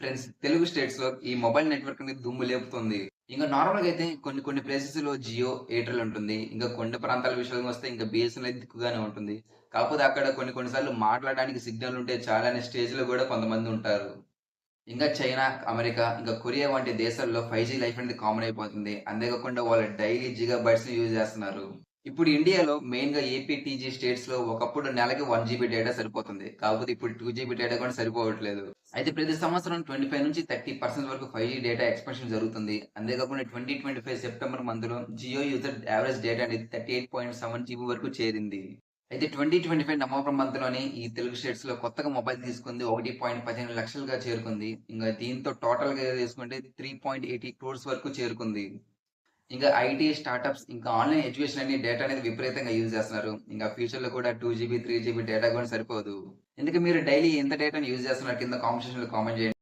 Friends, Telugu స్టేట్స్‌లో ఈ mobile network అనేది దుమ్ము లేపుతుంది. ఇంక నార్మల్‌గా అయితే కొన్ని కొన్ని ప్లేసెస్‌లో జియో, ఎయిర్టెల్ ఉంటుంది. ఇంకా కొన్ని ప్రాంతాల విషయానికొస్తే ఇంకా బిఎస్ఎన్ఎల్ దిక్కుగానే ఉంటుంది. కాకపోతే అక్కడ కొన్ని కొన్ని సార్లు మాట్లాడడానికి సిగ్నల్ ఉంటే చాలనే స్టేజ్‌లో గూడా కొంతమందుంటారు. ఇంకా చైనా, అమెరికా, ఇంకా కొరియా వంటి దేశాల్లో 5జీ లైఫ్ అనేది కామన్ అయిపోతుంది. అంతేకాకుండా వాళ్ళు డైలీ జిగాబైట్స్‌ని యూజ్ చేస్తున్నారు. ఇప్పుడు ఇండియాలో మెయిన్‌గా ఏపీ, టీజీ స్టేట్స్‌లో ఒకప్పుడు నెలకి 1 జీబీ డేటా సరిపోతుంది. కాకపోతే ఇప్పుడు 2 జీబీ డేటా కూడా సరిపోవట్లేదు. అయితే ప్రతి సంవత్సరం 25-30% వరకు 5జీ డేటా ఎక్స్‌పాన్షన్ జరుగుతుంది. అంతేకాకుండా 2025 సెప్టెంబర్ మంత్‌లో జియో యూజర్ యావరేజ్ డేటా అనేది 38.7 జీబీ వరకు చేరింది. అయితే 2025 నవంబర్ మంత్‌లోనే ఈ తెలుగు స్టేట్స్‌లో కొత్తగా మొబైల్ తీసుకుంది 1.15 లక్షలుగా చేరుకుంది. ఇంగ దీంతో టోటల్‌గా తీసుకుంటే 3.80 క్రోర్స్ వరకు చేరుకుంది. ఇంకా ఐటీ స్టార్టప్స్ ఇంకా ఆన్‌లైన్ ఎడ్యుకేషన్ అని డేటా అనేది విపరీతంగా యూజ్ చేస్తున్నారు. ఇంకా ఫ్యూచర్‌లో కూడా 2 జీబీ, 3 జీబీ డేటా కూడా సరిపోదు. ఇంతకీ మీరు డైలీ ఎంత డేటాని యూజ్ చేస్తున్నారు? కింద కామెంట్ సెక్షన్‌లో కామెంట్ చేయండి.